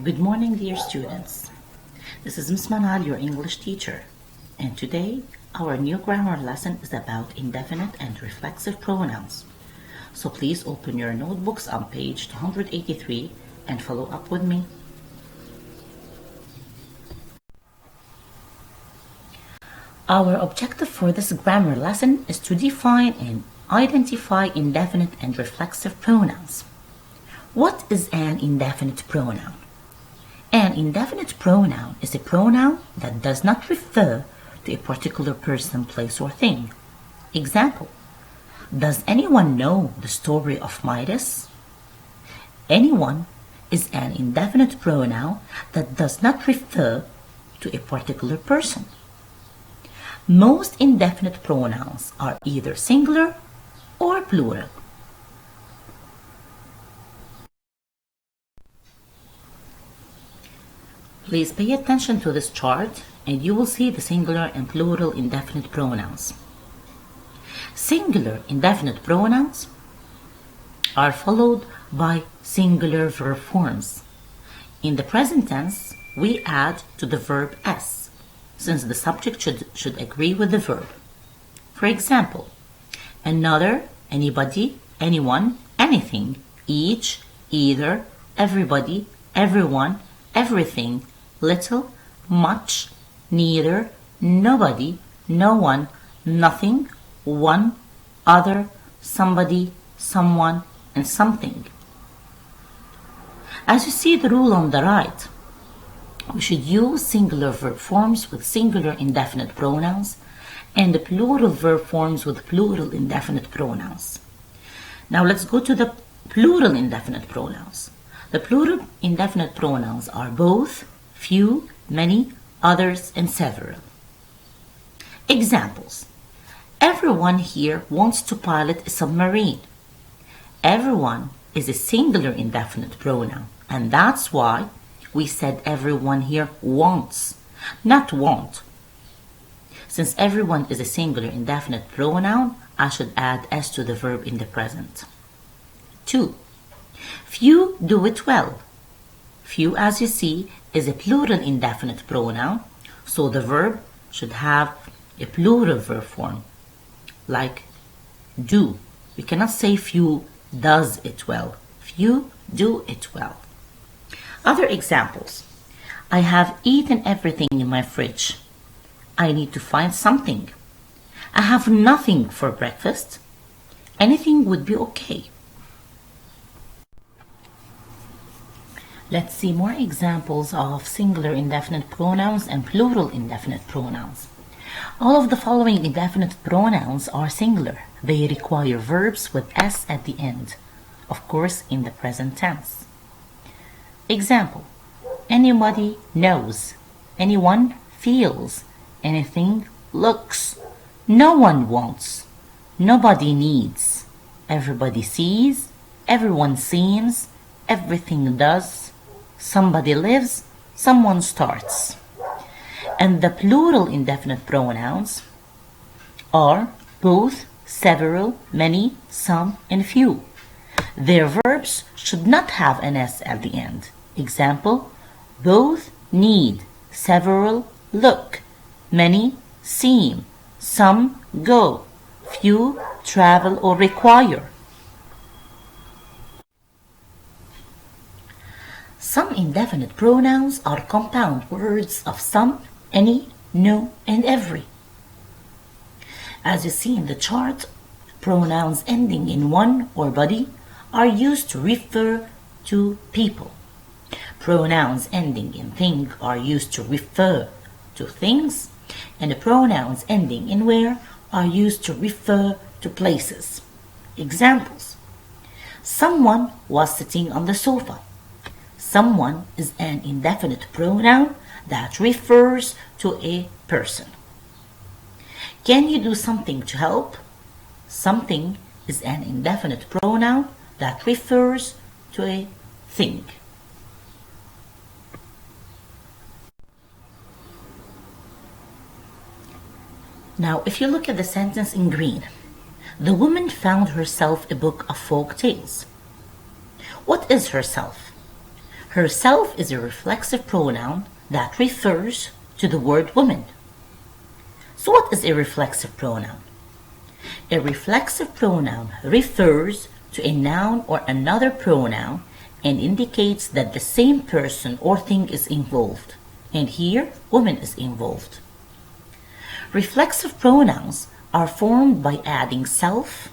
Good morning, dear students. This is Miss Manal, your English teacher, and today our new grammar lesson is about indefinite and reflexive pronouns. So please open your notebooks on page 283 and follow up with me. Our objective for this grammar lesson is to define and identify indefinite and reflexive pronouns. What is an indefinite pronoun? An indefinite pronoun is a pronoun that does not refer to a particular person, place, or thing. Example: does anyone know the story of Midas? Anyone is an indefinite pronoun that does not refer to a particular person. Most indefinite pronouns are either singular or plural. Please pay attention to this chart and you will see the singular and plural indefinite pronouns. Singular indefinite pronouns are followed by singular verb forms. In the present tense, we add to the verb s, since the subject should agree with the verb. For example, another, anybody, anyone, anything, each, either, everybody, everyone, everything, little, much, neither, nobody, no one, nothing, one, other, somebody, someone, and something. As you see the rule on the right, we should use singular verb forms with singular indefinite pronouns and the plural verb forms with plural indefinite pronouns. Now let's go to the plural indefinite pronouns. The plural indefinite pronouns are both, few, many, others, and several. Examples: everyone here wants to pilot a submarine. Everyone is a singular indefinite pronoun, and that's why we said everyone here wants, not want. Since everyone is a singular indefinite pronoun, I should add s to the verb in the present. 2. Few do it well. Few, as you see, is a plural indefinite pronoun, so the verb should have a plural verb form, like do. We cannot say few does it well. Few do it well. Other examples: I have eaten everything in my fridge. I need to find something. I have nothing for breakfast. Anything would be okay. Let's see more examples of singular indefinite pronouns and plural indefinite pronouns. All of the following indefinite pronouns are singular. They require verbs with s at the end, of course in the present tense. Example: anybody knows, anyone feels, anything looks, no one wants, nobody needs, everybody sees, everyone seems, everything does, somebody lives, someone starts. And the plural indefinite pronouns are both, several, many, some, and few. Their verbs should not have an s at the end. Example: both need, several look, many seem, some go, few travel or require. Some indefinite pronouns are compound words of some, any, no, and every. As you see in the chart, pronouns ending in one or body are used to refer to people. Pronouns ending in thing are used to refer to things, and the pronouns ending in where are used to refer to places. Examples: someone was sitting on the sofa. Someone is an indefinite pronoun that refers to a person. Can you do something to help? Something is an indefinite pronoun that refers to a thing. Now, if you look at the sentence in green, the woman found herself a book of folk tales. What is herself? Herself is a reflexive pronoun that refers to the word woman. So what is a reflexive pronoun? A reflexive pronoun refers to a noun or another pronoun and indicates that the same person or thing is involved. And here, woman is involved. Reflexive pronouns are formed by adding self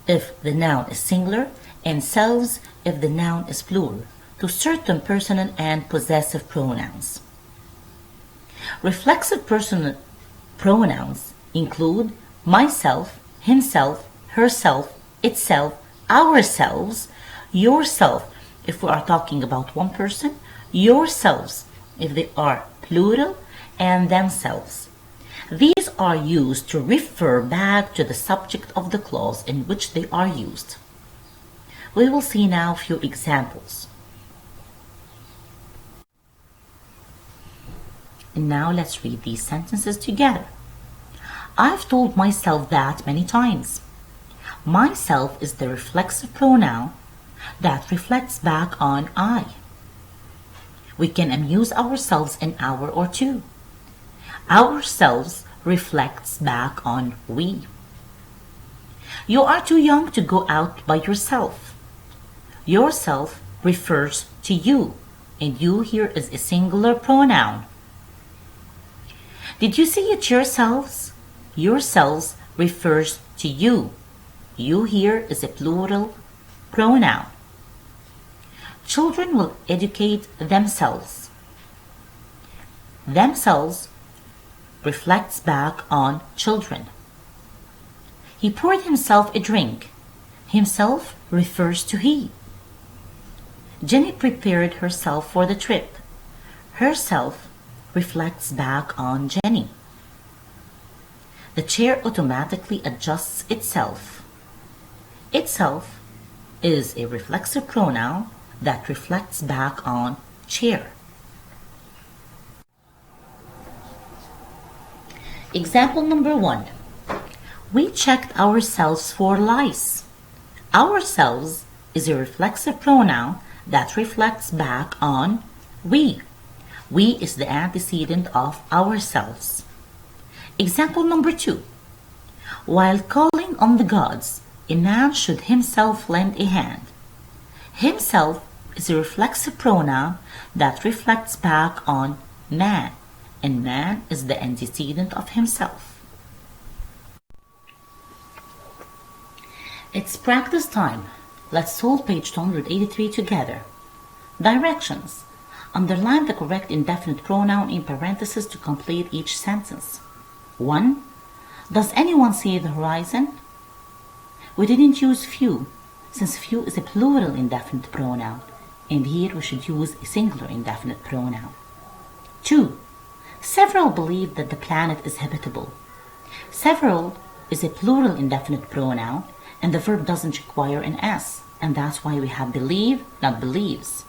if the noun is singular and selves if the noun is plural to certain personal and possessive pronouns. Reflexive personal pronouns include myself, himself, herself, itself, ourselves, yourself if we are talking about one person, yourselves if they are plural, and themselves. These are used to refer back to the subject of the clause in which they are used. We will see now a few examples. And now let's read these sentences together. I've told myself that many times. Myself is the reflexive pronoun that reflects back on I. We can amuse ourselves an hour or two. Ourselves reflects back on we. You are too young to go out by yourself. Yourself refers to you, and you here is a singular pronoun. Did you see it yourselves? Yourselves refers to you. You here is a plural pronoun. Children will educate themselves. Themselves reflects back on children. He poured himself a drink. Himself refers to he. Jenny prepared herself for the trip. Herself reflects back on Jenny. The chair automatically adjusts itself. Itself is a reflexive pronoun that reflects back on chair. Example number 1. We checked ourselves for lice. Ourselves is a reflexive pronoun that reflects back on we. We is the antecedent of ourselves. Example number 2. While calling on the gods, a man should himself lend a hand. Himself is a reflexive pronoun that reflects back on man, and man is the antecedent of himself. It's practice time. Let's solve page 283 together. Directions. Underline the correct indefinite pronoun in parentheses to complete each sentence. 1. Does anyone see the horizon? We didn't use few, since few is a plural indefinite pronoun, and here we should use a singular indefinite pronoun. 2. Several believe that the planet is habitable. Several is a plural indefinite pronoun, and the verb doesn't require an S, and that's why we have believe, not believes.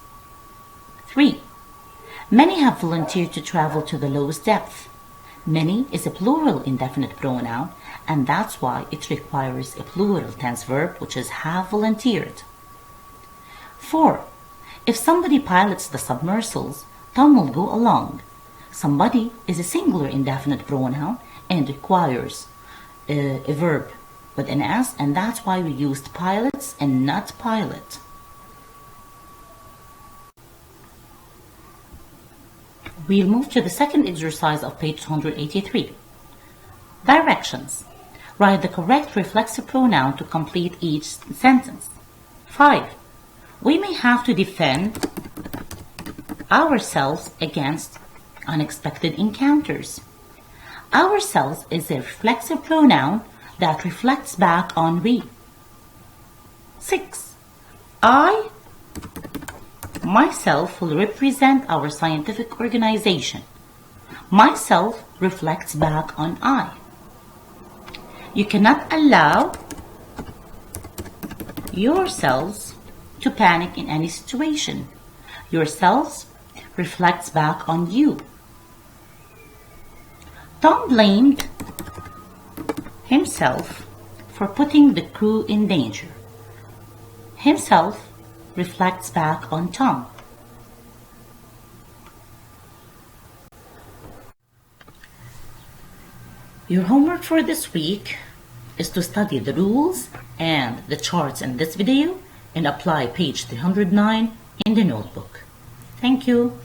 3. Many have volunteered to travel to the lowest depth. Many is a plural indefinite pronoun, and that's why it requires a plural tense verb, which is have volunteered. 4. If somebody pilots the submersibles, Tom will go along. Somebody is a singular indefinite pronoun and requires a verb with an S, and that's why we used pilots and not pilot. We'll move to the second exercise of page 283. Directions. Write the correct reflexive pronoun to complete each sentence. 5. We may have to defend ourselves against unexpected encounters. Ourselves is a reflexive pronoun that reflects back on we. 6. I myself will represent our scientific organization. Myself reflects back on I. You cannot allow yourselves to panic in any situation. Yourselves reflects back on you. Tom blamed himself for putting the crew in danger. Himself reflects back on Tom. Your homework for this week is to study the rules and the charts in this video and apply page 309 in the notebook. Thank you.